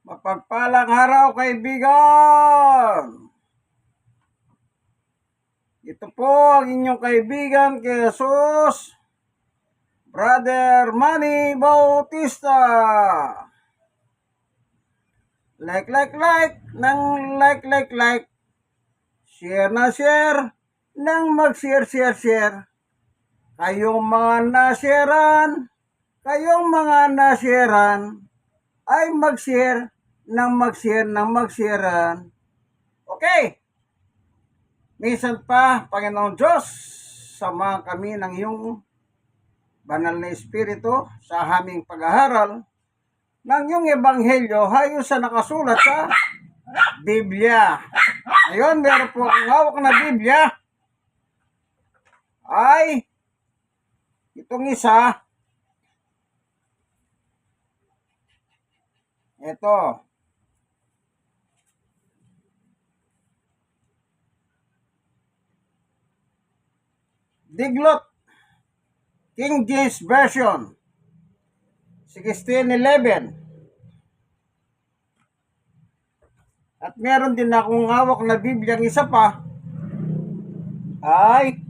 Mapagpalang araw, kaibigan! Ito po ang inyong kaibigan kay Jesus, Brother Manny Bautista. Like, like. Share na share, nang mag-share. Kayong mga nasharean, ay mag-share, mag-sharean. Okay. Minsan pa, Panginoon Diyos, samahan kami ng iyong banal na Espiritu sa aming pag-aaral ng iyong Ebanghelyo hayon sa nakasulat sa Biblia. Ngayon, meron po akong hawak na Biblia ay itong isa. Ito. Diglot, King James Version, 1611. At meron din akong hawak na Biblia, isa pa ay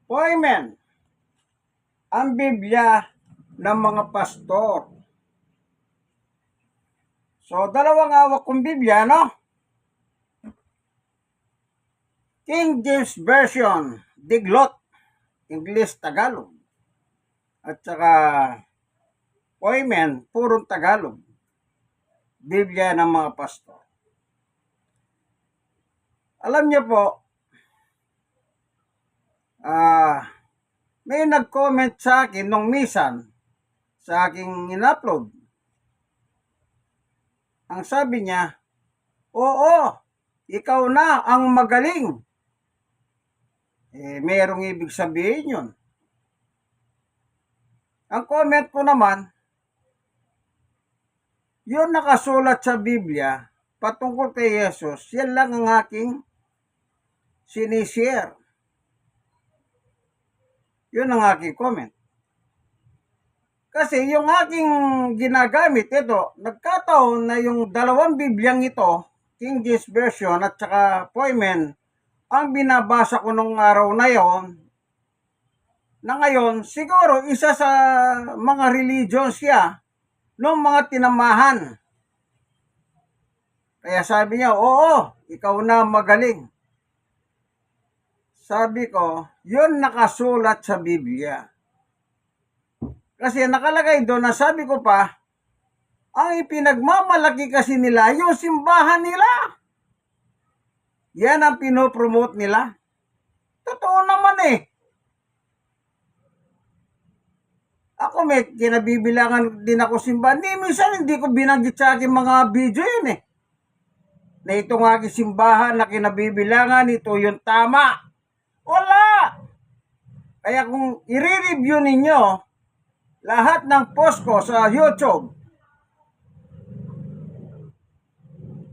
Poimen, ang Biblia ng mga pastor. So, dalawang hawak kong Biblia, no? King James Version, Diglot, English, Tagalog. At saka Poimen, purong Tagalog. Biblia ng mga pastor. Alam niyo po, may nag-comment sa akin nung minsan sa aking in-upload. Ang sabi niya, oo, ikaw na ang magaling. Merong ibig sabihin yun. Ang comment ko naman, yun nakasulat sa Biblia patungkol kay Jesus, yan lang ang aking sinishare. Yun ang aking comment. Kasi yung aking ginagamit ito, nagkataon na yung dalawang Bibliang ito, King James Version at saka Poimen, ang binabasa ko nung araw na yon, na ngayon, siguro isa sa mga religion siya nung mga tinamahan. Kaya sabi niya, oo, ikaw na magaling. Sabi ko, yun nakasulat sa Biblia. Kasi nakalagay doon na sabi ko pa, ang ipinagmamalaki kasi nila, yung simbahan nila. Yan ang pinopromote nila. Totoo naman eh. Ako may kinabibilangan din ako simbahan. Minsan hindi ko binanggit sa aking mga video yun eh. Na itong aking simbahan na kinabibilangan, ito yung tama. Wala! Kaya kung i-review ninyo lahat ng post ko sa YouTube,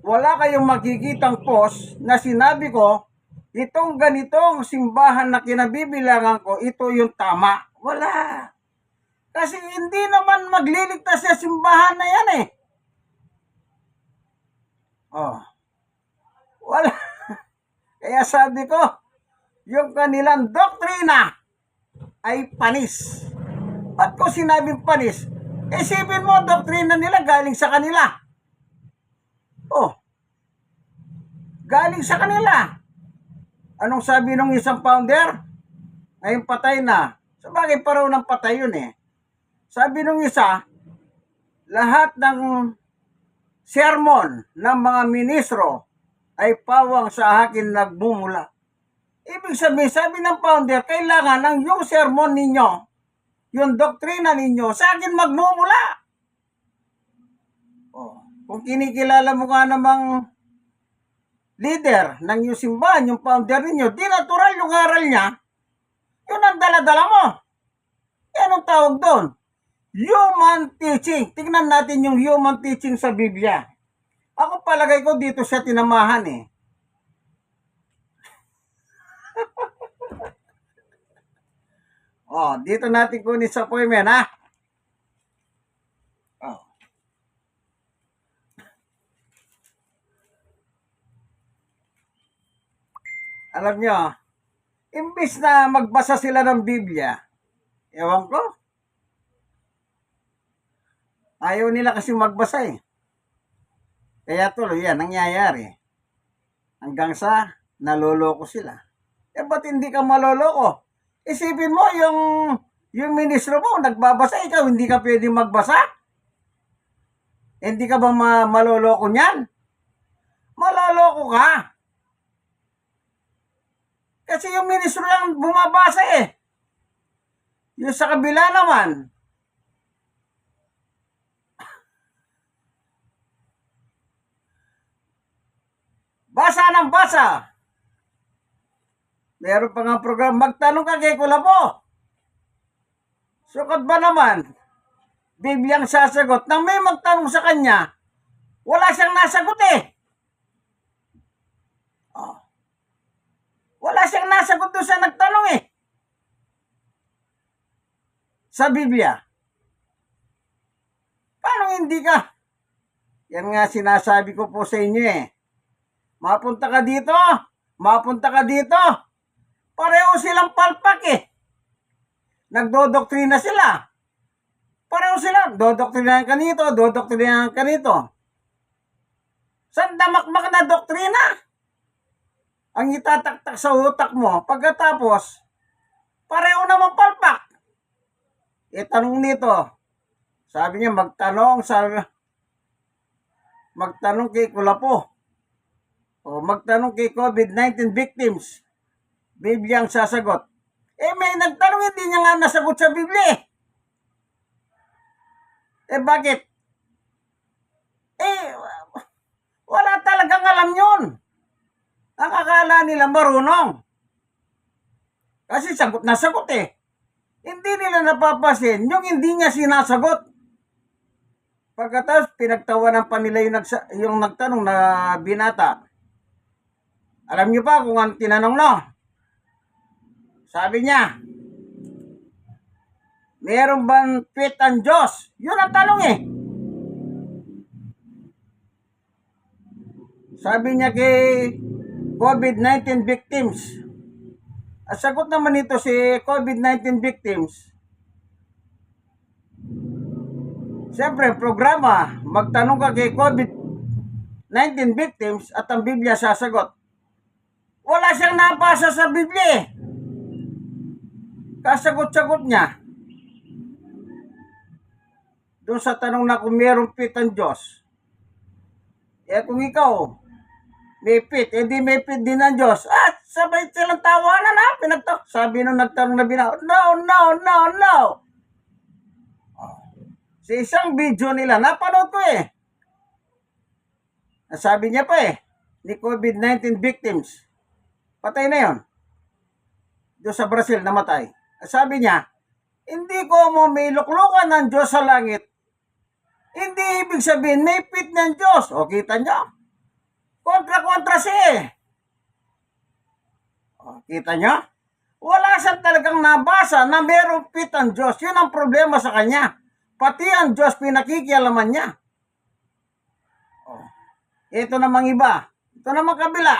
wala kayong makikitang post na sinabi ko, itong ganitong simbahan na kinabibilangan ko, ito yung tama. Wala. Kasi hindi naman magliligtas sa simbahan na yan eh. Oh. Wala. Kaya sabi ko, yung kanilang doktrina ay panis. Ba't ko sinabing panis? Isipin mo, doktrina nila galing sa kanila. Oh. Galing sa kanila. Anong sabi nung isang founder? Ngayon patay na. Sabagay pa raw ng patay yun eh. Sabi nung isa, lahat ng sermon ng mga ministro ay pawang sa akin nagmumula. Ibig sabihin, sabi ng founder, kailangan ng yung sermon ninyo, yung doktrina ninyo, sa akin magmumula. Oh, kung kinikilala mo nga namang leader ng yung simbahan, yung founder ninyo, di natural yung aral niya, yun ang dala-dala mo. Anong tawag doon? Human teaching. Tingnan natin yung human teaching sa Biblia. Ako palagay ko dito siya tinamahan eh. Oh, dito natin kunin sa appointment ha. Oh. Alam nyo, imbis na magbasa sila ng Biblia, ewan ko, ayaw nila kasi magbasa eh. Kaya tuloy yan, nangyayari. Hanggang sa naloloko sila. Eh, ba't hindi ka maloloko? Isipin mo, yung ministro mo, nagbabasa, ikaw hindi ka pwede magbasa? Hindi ka ba maloloko niyan? Maloloko ka. Kasi yung ministro lang bumabasa eh. Yung sa kabila naman, basa ng basa. Meron pa nga program, magtanong ka kay Kulabo. Sukat ba naman? Bibliang sasagot. Nang may magtanong sa kanya, wala siyang nasagot eh. Oh. Wala siyang nasagot doon sa nagtanong eh. Sa Biblia. Paano hindi ka? Yan nga sinasabi ko po sa inyo eh. Mapunta ka dito. Mapunta ka dito. Pareho silang palpak eh. Nagdodoktrina sila. Pareho sila. Dodoktrinahan ka nito. Dodoktrinahan ka nito. Saan damakmak na doktrina? Ang itataktak sa utak mo. Pagkatapos, pareho naman palpak. Tanong nito. Sabi niya, magtanong kay Kulapo. O magtanong kay COVID-19 victims. Biblia ang sasagot. May nagtanong, hindi niya nga nasagot sa Biblia. Bakit? Wala talagang alam yun. Ang akala nila marunong. Kasi sagot na sagot eh. Hindi nila napapasin yung hindi niya sinasagot. Pagkatapos, pinagtawanan pa nila yung nagtanong na binata. Alam niyo pa kung ang tinanong no? Sabi niya, meron bang pit ang Diyos? Yun ang tanong eh. Sabi niya kay COVID-19 victims. At sagot naman nito si COVID-19 victims. Siyempre, programa, magtanong ka kay COVID-19 victims at ang Biblia sasagot. Wala siyang nabasa sa Biblia eh. Kasagot-sagot niya. Doon sa tanong na kung mayroong pit ang Diyos. Kung ikaw, may pit, di may pit din ang Diyos. Sabay silang tawanan ha. Sabi nung nagtanong na binaw, no. Sa isang video nila, napanood ko eh. Sabi niya pa eh, ni COVID-19 victims. Patay na yon. Doon sa Brazil, namatay. Sabi niya, hindi ko mo may luklukan ng Diyos sa langit. Hindi ibig sabihin may pit ng Diyos. O kita niyo? Kontra-kontra siya eh. O, kita niyo? Wala siyang talagang nabasa na mayroong pit ang Diyos. Yun ang problema sa kanya. Pati ang Diyos pinakikialaman niya. O, ito namang iba. Ito namang kabila.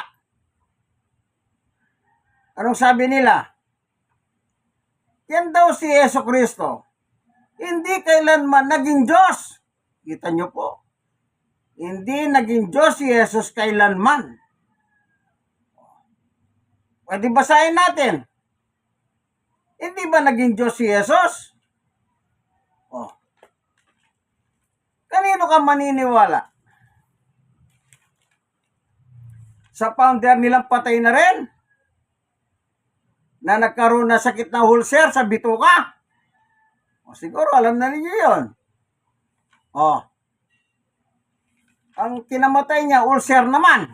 Anong sabi nila? Yan daw si Jesucristo. Hindi kailanman naging Diyos. Kita nyo po. Hindi naging Diyos si Jesus kailanman. Pwede basahin natin. Hindi ba naging Diyos si Jesus? Kanino ka maniniwala? Sa founder nilang patay na rin? Na nagkaroon na sakit na ulcer sa bituka? Siguro alam na ninyo yun. Ang kinamatay niya, ulcer naman.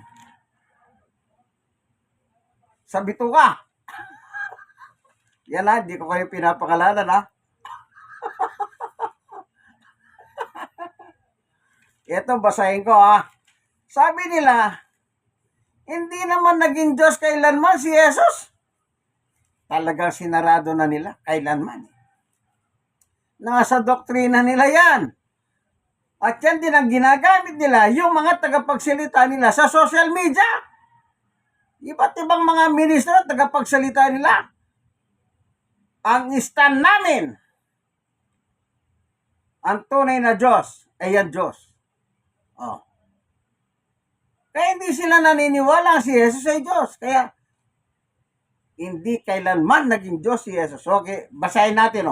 Sa bituka. Yan ha, di ko kayo pinapakalanan ha. Ito, basahin ko ha. Sabi nila, hindi naman naging Diyos kailanman si Jesus. Talagang sinarado na nila kailanman. Nasa doktrina nila yan. At yan din ang ginagamit nila, yung mga tagapagsalita nila sa social media. Iba't ibang mga ministro at tagapagsalita nila. Ang stand namin, ang tunay na Diyos ay yan Diyos. Oh. Kaya hindi sila naniniwala si Jesus ay Diyos. Kaya hindi kailanman naging Diyos si Jesus. Okay, basahin natin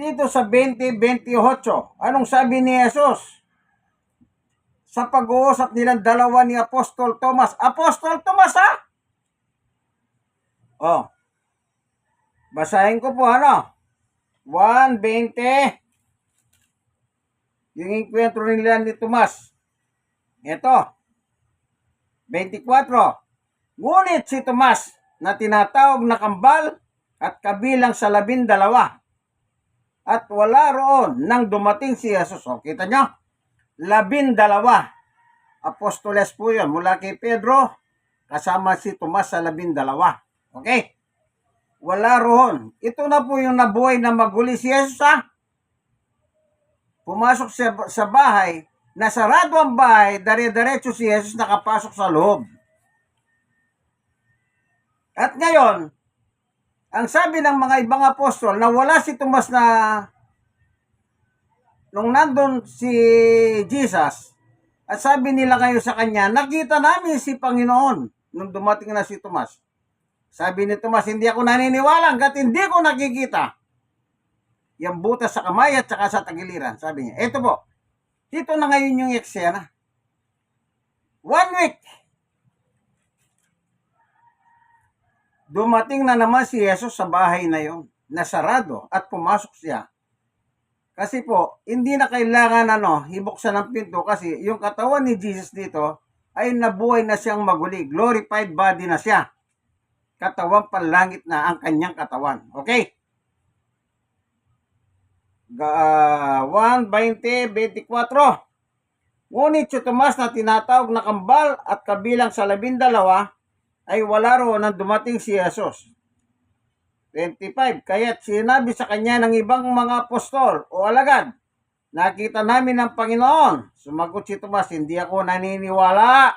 Dito sa 20:28, anong sabi ni Jesus? Sa pag-uusap nilang dalawa ni Apostol Tomas. Apostol Tomas basahin ko po 1:20. Yung enkwentro nila ni Tomas. Ito. 24. Ngunit si Tomas na tinatawag na kambal at kabilang sa 12 at wala roon nang dumating si Jesus. Kita nyo? 12. Apostoles po yun. Mula kay Pedro, kasama si Tomas sa 12. Okay? Wala roon. Ito na po yung nabuhay na maguli si Jesus Pumasok siya sa bahay, nasarado ang bahay, dire-diretso si Jesus nakapasok sa loob. At ngayon, ang sabi ng mga ibang apostol na wala si Tomas na nung nandun si Jesus, at sabi nila ngayon sa kanya, nakita namin si Panginoon nung dumating na si Tomas. Sabi ni Tomas, hindi ako naniniwala hanggat hindi ko nakikita yung butas sa kamay at saka sa tagiliran. Sabi niya, eto po, dito na ngayon yung eksena. 1 week, dumating na naman si Jesus sa bahay na yon, nasarado at pumasok siya. Kasi po, hindi na kailangan ibuksan ng pinto kasi yung katawan ni Jesus dito ay nabuhay na siyang maguli. Glorified body na siya. Katawan panlangit na ang kanyang katawan. Okay? 1:24. Ngunit si Tomas na tinatawag na kambal at kabilang sa 12 ay wala roon nang dumating si Jesus. 25. Kaya't sinabi sa kanya ng ibang mga apostol o alagad, nakita namin ang Panginoon. Sumagot si Tomas, hindi ako naniniwala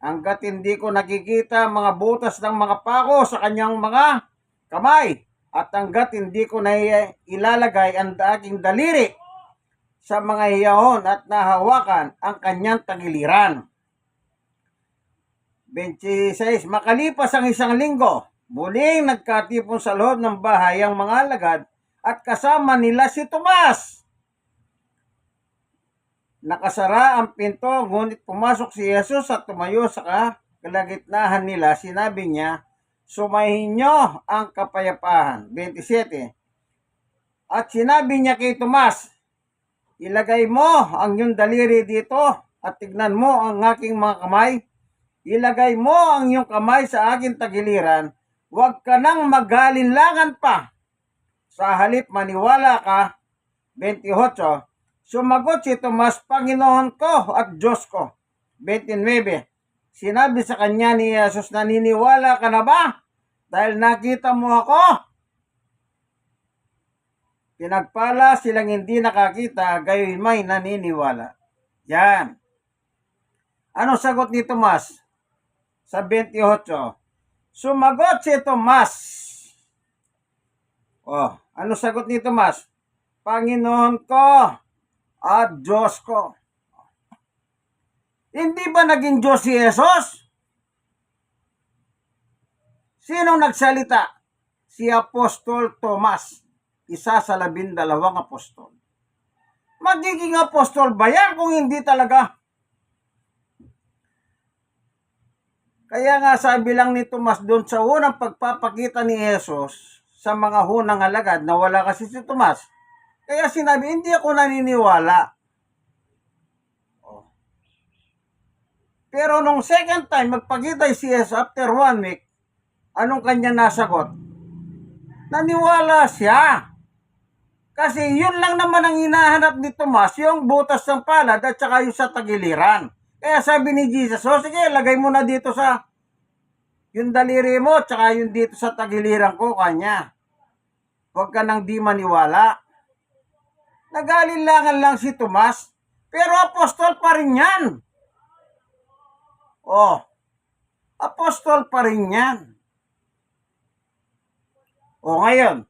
hanggat hindi ko nakikita mga butas ng mga pako sa kanyang mga kamay at hanggat hindi ko na ilalagay ang aking daliri sa mga hiyahon at nahawakan ang kanyang tagiliran. 26. Makalipas ang 1 linggo, muling nagkatipon sa loob ng bahay ang mga alagad at kasama nila si Tomas. Nakasara ang pinto, ngunit pumasok si Jesus at tumayo sa kalagitnaan nila. Sinabi niya, sumayin niyo ang kapayapaan. 27. At sinabi niya kay Tomas, ilagay mo ang iyong daliri dito at tignan mo ang aking mga kamay. Ilagay mo ang iyong kamay sa aking tagiliran. Huwag ka nang mag-alinlangan pa. Sa halip maniwala ka. 28. Sumagot si Tomas, Panginoon ko at Diyos ko. 29. Sinabi sa kanya ni Jesus, naniniwala ka na ba? Dahil nakita mo ako. Pinagpala silang hindi nakakita, gayon may naniniwala. Yan. Ano sagot ni Tomas? Sa 28. Sumagot si Tomas. Ano sagot ni Tomas? Panginoon ko at Diyos ko. Hindi ba naging Diyos si Jesus? Sino nagsalita? Si Apostol Tomas, isa sa 12 apostol. Magiging apostol ba yan kung hindi talaga? Kaya nga sabi lang ni Tomas doon sa unang pagpapakita ni Jesus sa mga hunang alagad na wala kasi si Tomas. Kaya sinabi, hindi ako naniniwala. Pero nung second time, magpakita si Jesus after 1 week, anong kanya nasagot? Naniwala siya. Kasi yun lang naman ang hinahanap ni Tomas, yung butas ng palad at saka yung sa tagiliran. Kaya sabi ni Jesus, o sige, lagay mo na dito sa yung daliri mo, tsaka yung dito sa tagiliran ko, kanya. Huwag ka nang di maniwala. Nag-alinlangan lang si Tomas, pero apostol pa rin yan. Oh, apostol pa rin yan. O ngayon,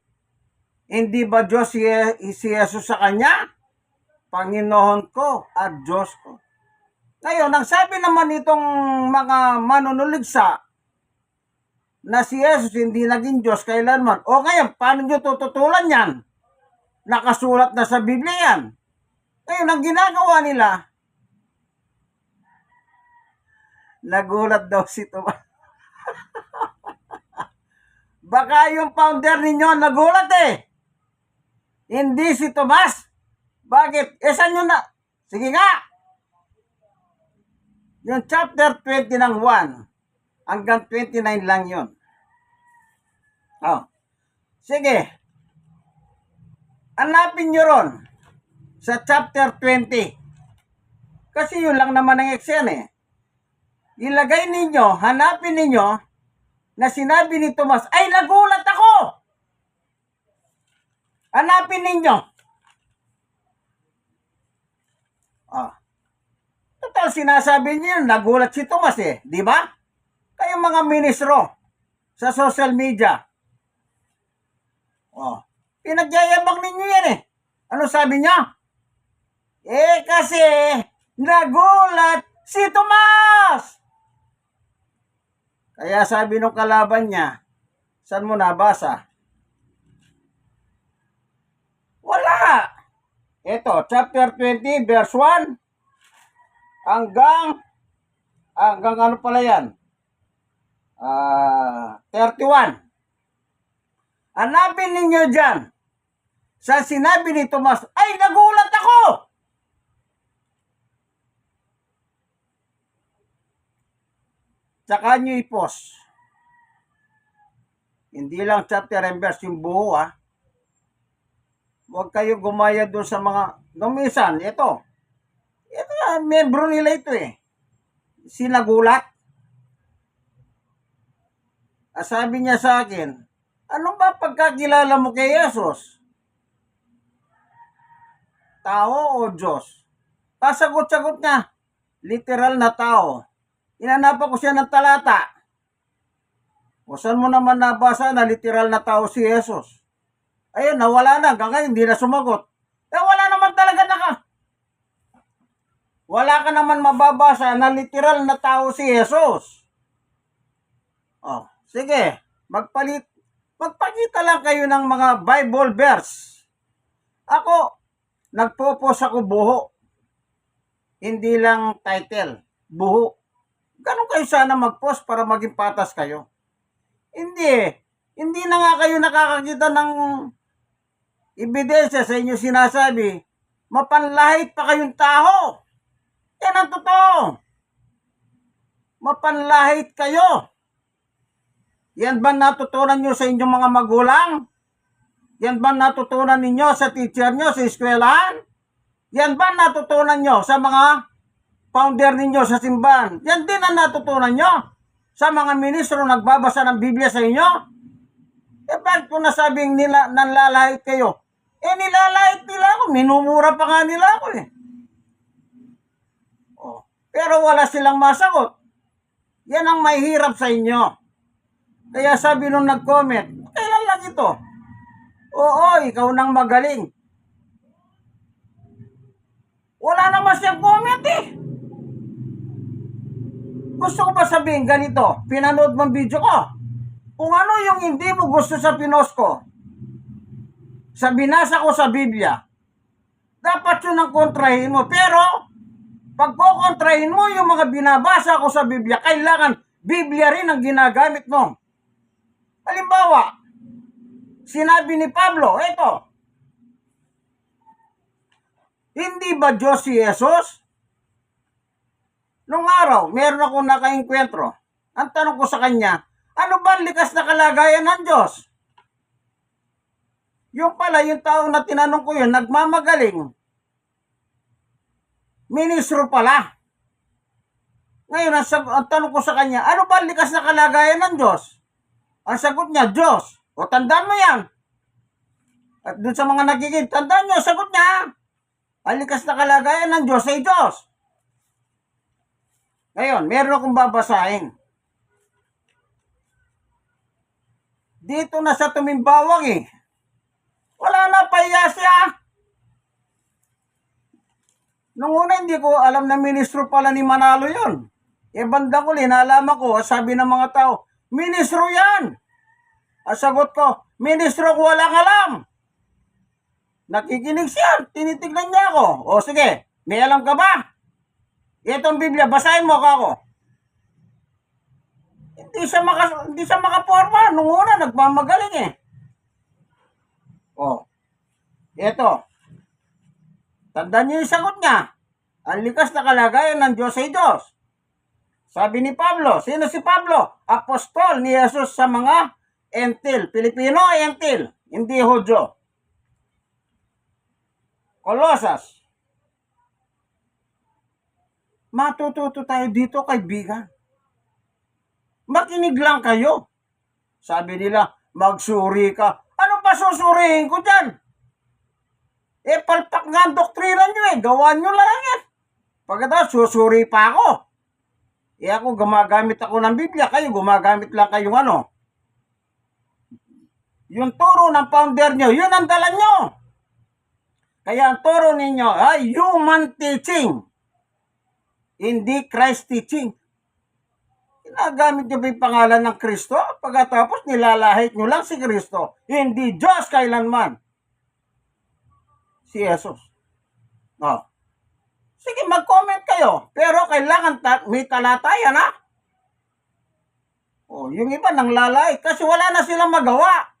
hindi ba Diyos si Jesus sa kanya? Panginoon ko at Diyos ko. Ngayon, ang sabi naman itong mga manunuligsa na si Jesus hindi naging Diyos kailanman. O ngayon, paano nyo tututulan yan? Nakasulat na sa Biblia yan. Ngayon, ang ginagawa nila, nagulat daw si Tomas. Baka yung founder ninyo nagulat eh. Hindi si Tomas. Bakit? Saan nyo na? Sige nga. Yung chapter 20 ng 1 hanggang 29 lang yun. Oh. Sige. Hanapin nyo ron sa chapter 20. Kasi yun lang naman ang eksena eh. Ilagay ninyo, hanapin ninyo na sinabi ni Tomas, ay nagulat ako! Hanapin ninyo. Oh. Total, sinasabi niyo, nagulat si Tomas eh. Di ba? Kayong mga ministro sa social media. Oh. Pinagyayabang ninyo yan eh. Ano sabi niya? Eh kasi, nagulat si Tomas! Kaya sabi nung kalaban niya, saan mo nabasa? Wala. Ito, chapter 20, verse 1 hanggang ano pala yan? 31. Hanapin ninyo dyan. Sa sinabi ni Tomas, ay nagulat ako! Tsaka nyo i-post. Hindi lang chapter and verse yung buo ah. Huwag kayo gumaya doon sa mga gumisan. Ito membro nila ito eh. Sinagulat. Sabi niya sa akin, ano ba pagkakilala mo kay Jesus? Tao o Diyos? Pasagot-sagot niya, literal na tao. Inanapan ko siya ng talata. O saan mo naman nabasa na literal na tao si Jesus? Ayun, nawala na. Hanggang ngayon, hindi na sumagot. Wala naman talaga wala ka naman mababasa na literal na tao si Jesus. Oh, sige. Magpakita lang kayo ng mga Bible verse. Ako, nagpo-post ako buho. Hindi lang title. Buho. Ganun kayo sana mag-post para maging patas kayo. Hindi na nga kayo nakakakita ng ebidensya sa inyo sinasabi. Mapanlahit pa kayong tao. Yan ang totoo. Mapanlahit kayo. Yan ba natutunan nyo sa inyong mga magulang? Yan ba natutunan ninyo sa teacher nyo sa eskwelahan? Yan ba natutunan nyo sa mga founder ninyo sa simbahan? Yan din ang natutunan nyo sa mga ministro nagbabasa ng Biblia sa inyo? Bakit kung nasabing nila nanlalait kayo? Nilalait nila ako. Minumura pa nga nila ako eh. Oh. Pero wala silang masagot. Yan ang may hirap sa inyo. Kaya sabi nung nag-comment, kailan lang ito? Oo, ikaw nang magaling. Wala naman siyang comment eh. Gusto ko ba sabihin ganito? Pinanood mong video ko. Kung ano yung hindi mo gusto sa pinost ko, sa binasa ko sa Biblia, dapat yun ang kontrahin mo. Pero, pag kukontrahin mo yung mga binabasa ko sa Biblia, kailangan Biblia rin ang ginagamit mo. Halimbawa, sinabi ni Pablo, ito, hindi ba Diyos si Jesus? Nung araw, meron akong nakainkwentro. Ang tanong ko sa kanya, ano ba ang likas na kalagayan ng Diyos? Yung pala, yung tao na tinanong ko yun, nagmamagaling. Ministro pala. Ngayon, ang tanong ko sa kanya, ano ba likas na kalagayan ng Diyos? Ang sagot niya, Diyos. O tandaan mo yan. At dun sa mga nagiging, tandaan nyo, sagot niya. Ang likas na kalagayan ng Diyos ay Diyos. Ngayon, meron akong babasahin. Dito na sa Tumimbawang eh. Wala na, pahiya siya. Nung una, hindi ko alam na ministro pala ni Manalo yon. E banda ko, nalaman ko, sabi ng mga tao, ministro yan. Ang sagot ko, ministro ko walang alam. Nakikinig siya, tinitignan niya ako. O sige, may alam ka ba? Itong Biblia, basahin mo ako. Hindi siya makaporma. Nung una, nagmamagaling eh. O, ito. Tandaan niyo yung sagot niya. Ang likas na kalagayan ng Diyos ay Diyos. Sabi ni Pablo, sino si Pablo? Apostol ni Jesus sa mga Entil. Pilipino, Entil. Hindi Hudyo. Kolosas. Matututo tayo dito, kaibigan. Makinig lang kayo. Sabi nila, magsuri ka. Ano pa susurihin ko dyan? Eh, palpak nga ang doktrina nyo eh. Gawan nyo lang yan. Pagkatapos, susuri pa ako. Eh, ako gumagamit ako ng Biblia. Kayo, gumagamit lang kayong ano. Yung turo ng founder nyo, yun ang dala nyo. Kaya ang turo ninyo ay human teaching. Hindi Christ teaching. Ginagamit nyo ba yung pangalan ng Kristo? Pagkatapos nilalahit nyo lang si Kristo. Hindi Diyos kailanman. Si Jesus. No. Sige, mag-comment kayo. Pero kailangan may talatayan, ha? O, yung iba nang lalait kasi wala na silang magawa.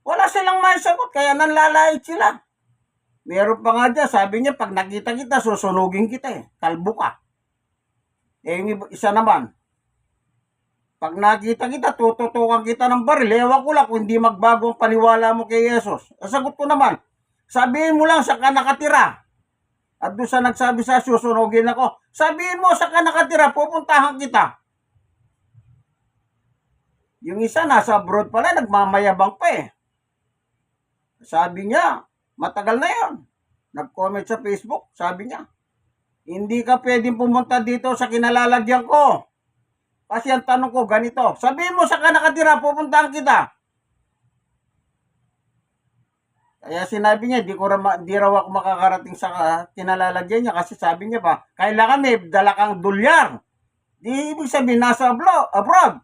Wala silang maisagot, kaya nanlalait sila. Meron pa nga dyan, sabi niya, pag nakita kita, susunugin kita eh. Kalbo ka. Eh, yung isa naman, pag nakita kita, tututukan kita ng baril. Ewan ko lang kung hindi magbago ang paniwala mo kay Jesus. Sagot ko naman, sabihin mo lang sa ka nakatira. At doon sa nagsabi sa susunugin ako, sabihin mo sa ka nakatira, pupuntahan kita. Yung isa nasa abroad pala, nagmamayabang pa eh. Sabi niya, matagal na yon. Nag-comment sa Facebook, sabi niya, hindi ka pwedeng pumunta dito sa kinalalagyan ko. Kasi ang tanong ko, ganito, sabihin mo sa ka nakatira, pupuntahan kita. Kaya sinabi niya, di raw ako makakarating sa kinalalagyan niya kasi sabi niya ba, kailangan may dala kang dolyar. Di ibig sabihin, nasa abroad.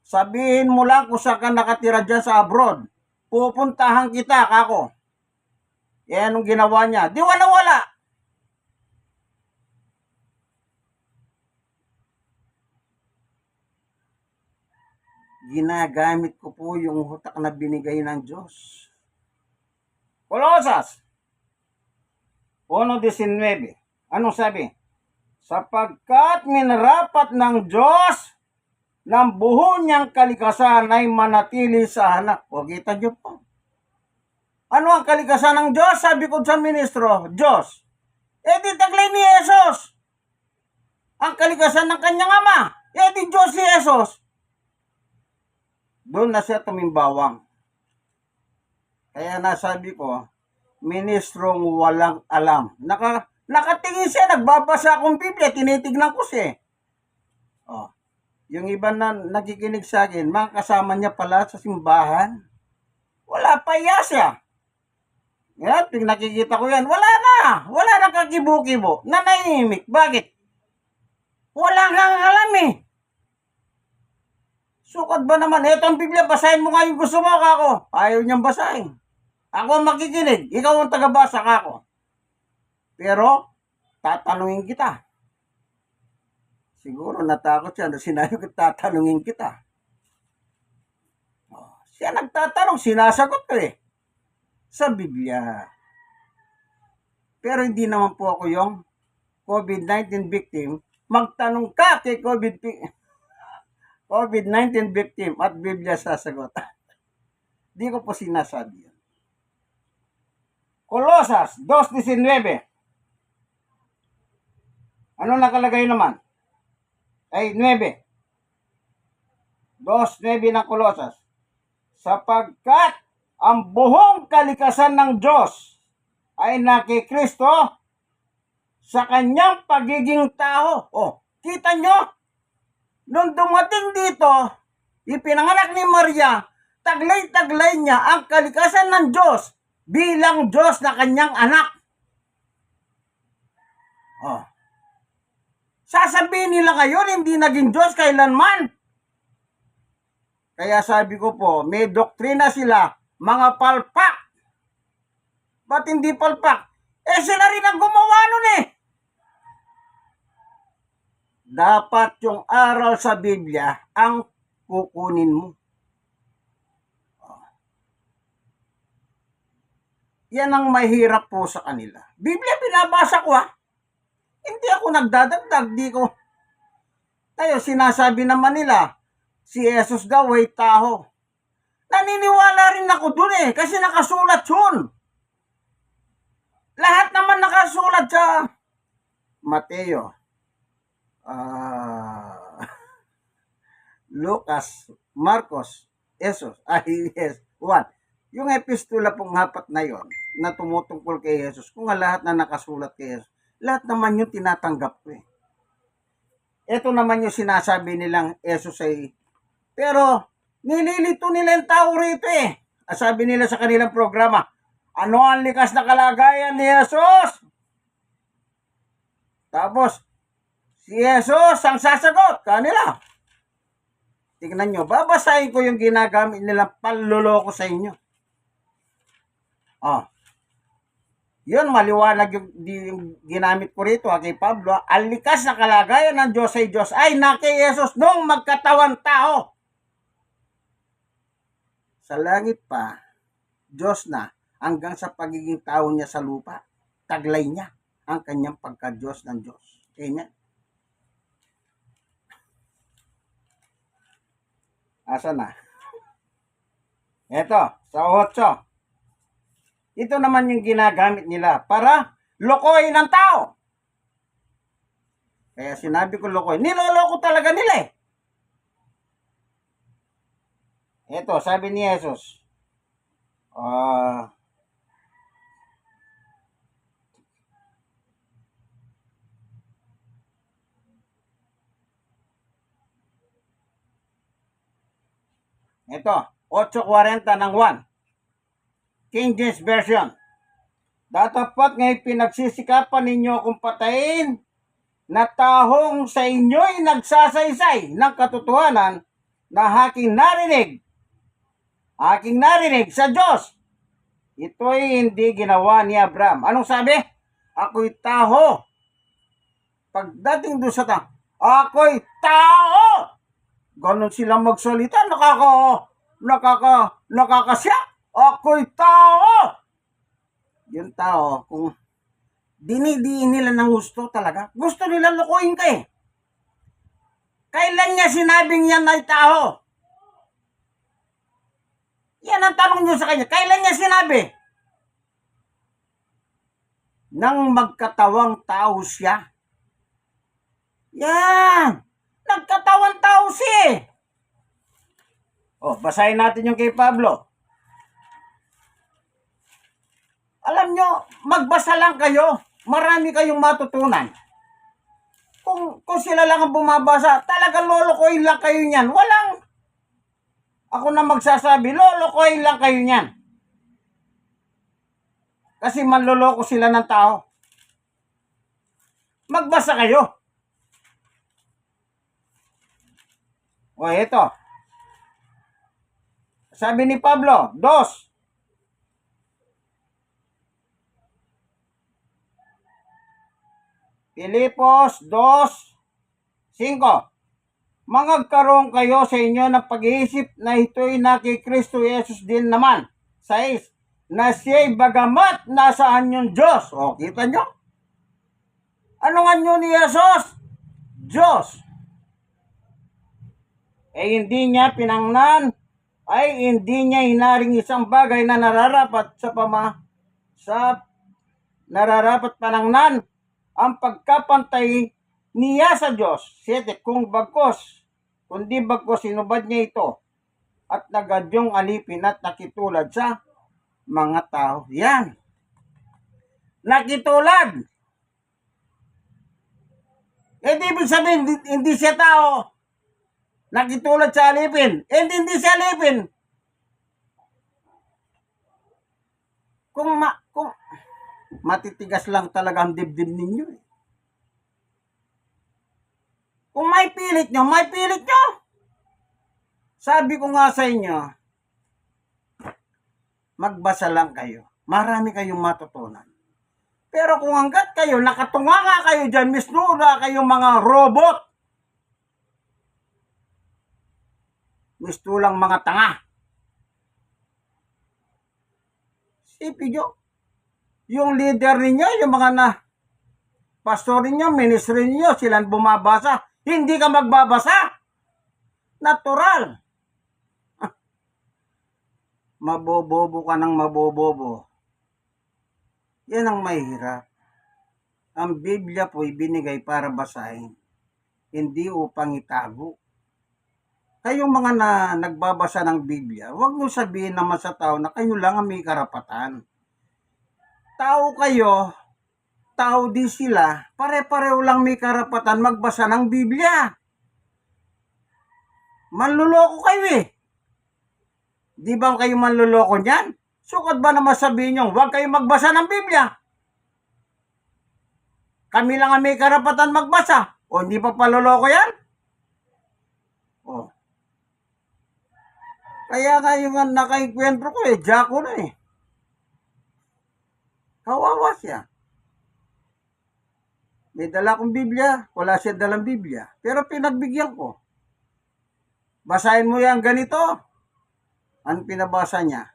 Sabihin mo lang kung saan ka nakatira dyan sa abroad. Pupuntahan kita, kako. Yan ang ginawa niya. Di wala. Ginagamit ko po yung hutak na binigay ng Diyos. Kolosas 1:19. Anong sabi? Sapagkat minarapat ng Diyos ng buho niyang kalikasan ay manatili sa anak. O, kita niyo po. Ano ang kalikasan ng Diyos? Sabi ko sa ministro, Diyos. Eh di taglay ni Jesus. Ang kalikasan ng kanyang ama. Eh di Diyos si Jesus. Doon na siya tumimbawang. Kaya nasabi ko, ministrong walang alam. Nakatingin siya, nagbabasa akong Biblia, tinitignan ko siya. Oh. Yung iba na nakikinig sa akin, mga kasama niya pala sa simbahan. Wala pa siya. Yan, pag nakikita ko yan, wala na kakibo-kibo, nanahimik. Bakit? Wala kang alam eh. Sukat ba naman? Ito ang Biblia, basahin mo nga yung gusto mo, kako. Ayaw niyang basahin. Ako ang makikinig, ikaw ang tagabasa, kako. Pero, tatanungin kita. Siguro natakot siya. Sinabi ko, tatanungin kita. Siya nagtatanong, sinasagot ko eh. Sa Biblia. Pero hindi naman po ako yung COVID-19 victim. Magtanong ka kay COVID-19 victim at Biblia sasagot. Di ko po sinasabi yun. Colosas 2:19. Ano nakalagay naman? Ay, 9. 2:9 ng Colosas. Sapagkat ang buong kalikasan ng Diyos ay nakikristo sa kanyang pagiging tao. Oh, kita nyo? Nung dumating dito, ipinanganak ni Maria, taglay-taglay niya ang kalikasan ng Diyos bilang Diyos na kanyang anak. Oh. Sasabihin nila ngayon, hindi naging Diyos kailanman. Kaya sabi ko po, may doktrina sila, mga palpak. Ba't hindi palpak? Sila rin ang gumawa nun eh. Dapat yung aral sa Biblia ang kukunin mo. Yan ang mahirap po sa kanila. Biblia binabasa ko Hindi ako nagdadagdag, di ko. Tayo sinasabi naman nila, si Jesus daw ay tao. Naniniwala rin ako dun kasi nakasulat yun. Lahat naman nakasulat sa Mateo, Lucas, Marcos, Jesus, Juan. Yung epistola pong hapat na yon na tumutungkol kay Jesus, kung lahat na nakasulat kay Jesus, lahat naman yung tinatanggap ko Ito naman yung sinasabi nilang Jesus ay, pero nililito nila yung tao rito Sabi nila sa kanilang programa, ano ang likas na kalagayan ni Jesus? Tapos, si Jesus ang sasagot kanila. Tingnan nyo, babasahin ko yung ginagamit nilang panluloko sa inyo. Yun, maliwanag yung ginamit ko rito kay Pablo. Ang likas na kalagayan ng Diyos ay Diyos ay na kay Jesus nung magkatawan tao. Sa langit pa, Diyos na hanggang sa pagiging tao niya sa lupa. Taglay niya ang kanyang pagka-Diyos ng Diyos. Amen. Asa na? Ito, sa 8. Ito naman yung ginagamit nila para lokohin ang tao. Kaya sinabi ko lokohin. Niloloko talaga nila Ito, sabi ni Jesus. Ito, 8:40 ng 1. King James Version. Datapwat ngayon pinagsisikapan ninyo akong patayin na tahong sa inyo'y nagsasaysay ng katotohanan na aking narinig sa Diyos. Ito'y hindi ginawa ni Abraham. Anong sabi? Ako'y taho. Pagdating doon sa tao, ako'y tao. Ganon silang magsalita, nakakasya. Ako'y tao. Yung tao, kung dinidiin nila ng gusto talaga, gusto nila lukuhin ka Kailan niya sinabing yan ay tao? Yan ang tanong nyo sa kanya. Kailan niya sinabi? Nang magkatawang tao siya. Yan. Nagkatawang tao siya basahin natin yung kay Pablo. Alam nyo, magbasa lang kayo. Marami kayong matutunan. Kung sila lang ang bumabasa, talagang lolokohin lang kayo niyan. Ako na magsasabi, lolokohin lang kayo niyan. Kasi manloloko sila ng tao. Magbasa kayo. Ito. Sabi ni Pablo, 2. Filipos 2:5. Mangagkaroon kayo sa inyo ng pag-iisip na ito'y nakikristo Jesus din naman. 6. Na siya'y bagamat nasaan yung Diyos. Kita nyo? Ano nga nyo ni Jesus? Diyos. Hindi niya pinangnan, hindi niya hinaring isang bagay na nararapat sa nararapat panangnan ang pagkapantay niya sa Diyos. 7. Kundi bagkos sinubad niya ito at nagadyong alipin at nakitulad sa mga tao. Yan. Nakitulad. Di ibig sabihin, hindi siya tao. Nakitulad sa alipin. Hindi siya alipin. Kung matitigas lang talaga ang dibdib ninyo. Kung may pilit nyo, may pilit nyo. Sabi ko nga sa inyo, magbasa lang kayo. Marami kayong matutunan. Pero kung hanggat kayo, nakatunganga kayo dyan, misnura kayong mga robot. Mistulang mga tanga. Isipin nyo, yung leader ninyo, yung mga pastor ninyo, ministry ninyo, silang bumabasa. Hindi ka magbabasa. Natural. Mabobobo ka ng mabobobo. Yan ang mahirap. Ang Biblia po'y binigay para basahin, hindi upang itago. Kayong mga nagbabasa ng Biblia, huwag nyo sabihin naman sa tao na kayo lang ang may karapatan. Tao kayo, tao din sila, pare-pareho lang may karapatan magbasa ng Biblia. Manluloko kayo eh. Di ba kayo manluloko niyan? Sukat ba naman sabihin nyo, huwag kayo magbasa ng Biblia? Kami lang ang may karapatan magbasa. O hindi pa paluloko yan? O. Kaya kayo nga nakaikwentro ko eh, Jaco na eh. Kawawa siya. May dala kong Biblia, wala siya dalang Biblia. Pero pinagbigyan ko. Basahin mo yan ganito. Ang pinabasa niya?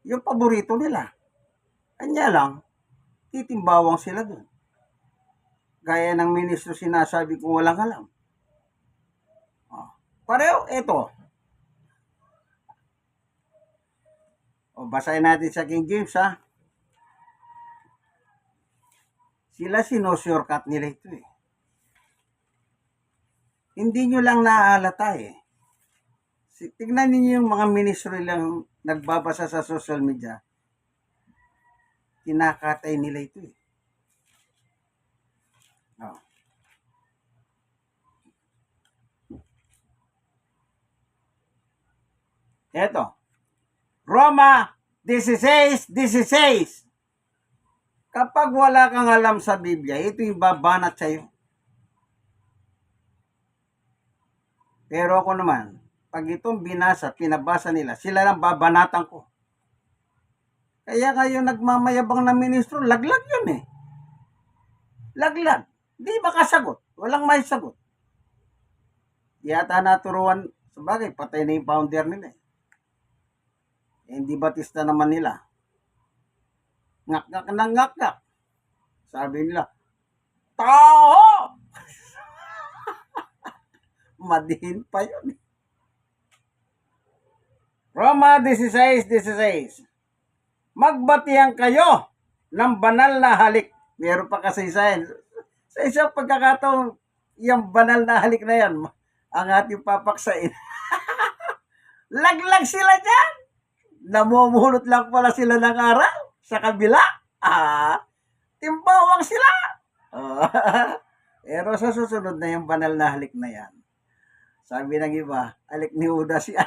Yung paborito nila. Kanya lang, titimbawang sila dun. Gaya ng ministro sinasabi kung walang alam. Pareho, ito. Basahin natin sa King James ha. Sila sinusurkat nila ito eh. Hindi nyo lang naaalata eh. Tignan niyo yung mga ministro lang nagbabasa sa social media. Kinakatay nila ito eh. Oh. Eto. Roma 16:16. Kapag wala kang alam sa Biblia, ito yung babanat sa'yo. Pero ako naman, pag itong pinabasa nila, sila lang babanatan ko. Kaya kayo nagmamayabang na ministro, laglag yun eh. Laglag. Di ba kasagot? Walang may sagot. Yata naturuan, sabagay, patay na yung founder nila eh. Hindi Batista naman nila. Ngak-ngak na ngak-ngak. Sabi nila, tao! Madihin pa yun. Roma 16:16. Magbatihan kayo ng banal na halik. Meron pa kasaysayan. Sa isang pagkakataon, yung banal na halik na yan, ang ating papaksain. Laglag sila dyan. Namumulot lang pala sila ng araw sa kabila. Timbawang sila. Pero sa susunod na yung banal na halik na yan, sabi ng iba, halik ni Judas yan.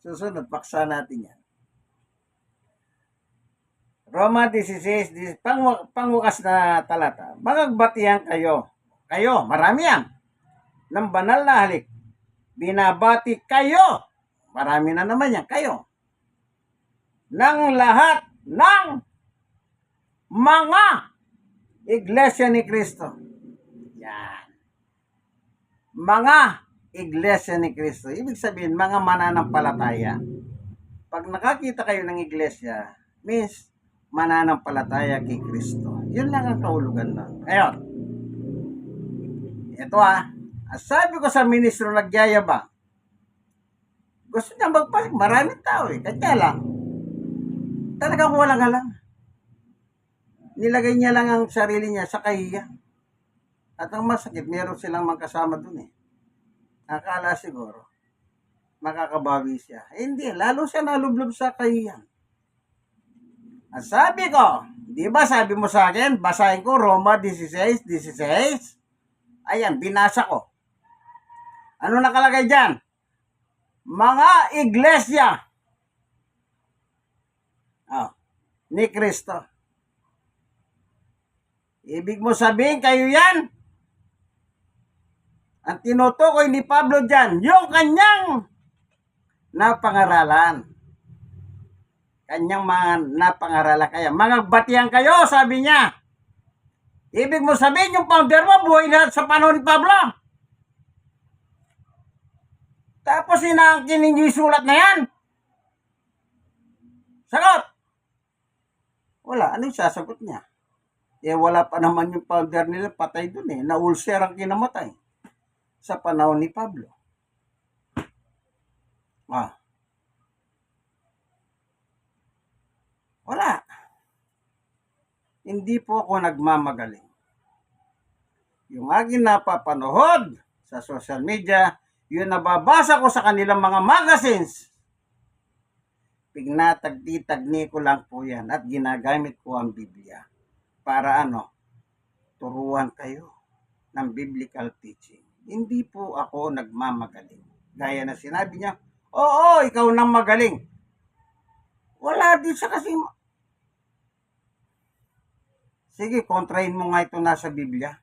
Susunod, paksa natin yan. Roma 16, pangwakas na talata. Magagbatihan kayo. Kayo, marami yan. Ng banal na halik. Binabati kayo. Marami na naman yan, kayo. Ng lahat ng mga iglesia ni Kristo. Yan. Mga iglesia ni Kristo. Ibig sabihin, mga mananampalataya. Pag nakakita kayo ng iglesia, means mananampalataya kay Kristo. Yun lang ang kahulugan na. Ngayon, ito sabi ko sa ministro nagyayabang, Gusto niya magpanik. Maraming tao eh. Kanya lang. Talagang walang alam. Nilagay niya lang ang sarili niya sa kahiya. At ang masakit, meron silang magkasama dun eh. Akala siguro, makakabawi siya. Eh, hindi, lalo siya nalublob sa kahiyan. At sabi ko, di ba sabi mo sa akin, basahin ko Roma 16:16. Ayan, binasa ko. Ano nakalagay dyan? Mga iglesia ni Kristo. Ibig mo sabihin kayo yan? Ang tinutukoy ni Pablo dyan, yung kanyang napangaralan. Kanyang mga napangaralan kaya. Mga batihan kayo, sabi niya. Ibig mo sabihin, yung founder mo, buhay na sa panahon ni Pablo. Tapos inaangkin ninyo yung sulat na yan. Sagot! Wala, anong sasagot niya? Eh, wala pa naman yung founder nila, patay dun eh. Na-ulcer ang kinamatay sa panahon ni Pablo. Wala. Hindi po ako nagmamagaling. Yung aking napapanood sa social media, yung nababasa ko sa kanilang mga magazines, pignatagdi-tagni ko lang po yan at ginagamit ko ang Biblia para turuan kayo ng biblical teaching. Hindi po ako nagmamagaling. Gaya na sinabi niya, oo, ikaw nang magaling. Wala din siya kasi. Sige, kontrahin mo nga ito nasa Biblia.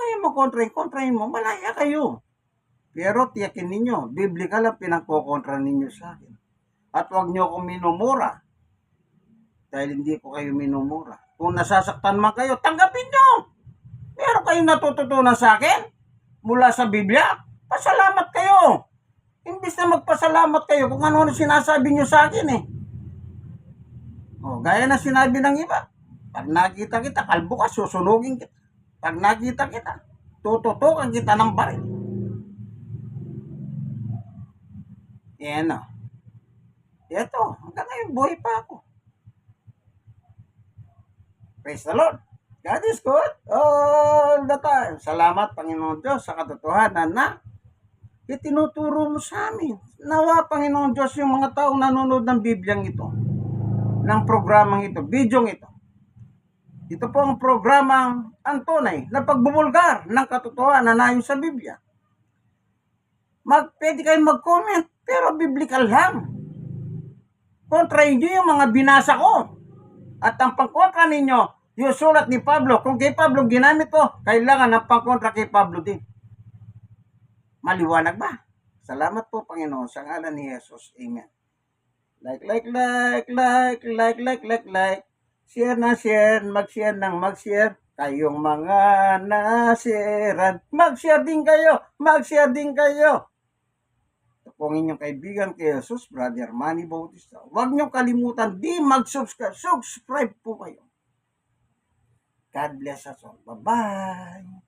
Kaya mo kontrahin mo, malaya kayo. Pero tiyakin ninyo, biblical ang pinagkokontra ninyo sa akin. At huwag nyo akong minumura. Dahil hindi ko kayo minumura. Kung nasasaktan man kayo, tanggapin nyo. Meron kayong natututunan sa akin mula sa Biblia. Pasalamat kayo. Imbis na magpasalamat kayo kung ano sinasabi nyo sa akin eh. Gaya na sinabi ng iba. Pag nakita kita, kalbo ka, susunugin kita. Pag nakita kita, tututukan kita ng baril. Yan o. Ito, hanggang ngayon, buhay pa ako. Praise the Lord. God is good all the time. Salamat, Panginoon Diyos, sa katotohanan na itinuturo mo sa amin. Nawa, Panginoon Diyos, yung mga taong nanonood ng Bibliang ito, ng programang ito, bidyong ito. Ito po ang programang ang tunay na pagbubulgar ng katotohanan na ayon sa Biblia. Pwede kayong mag-comment, pero biblical lang. Kontrahin nyo yung mga binasa ko. At ang pangkontra ninyo, yung sulat ni Pablo, kung kay Pablo ginamit ko, kailangan ng pangkontra kay Pablo din. Maliwanag ba? Salamat po, Panginoon, sa ngalan ni Jesus. Amen. Like. Share na share, mag-share ng mag-share. Kayong mga nasiran, mag-share din kayo. Ito po ang inyong kaibigan kay Jesus, Brother Manny Bautista. Huwag niyong kalimutan, di mag-subscribe. Subscribe po kayo. God bless us all. Bye-bye.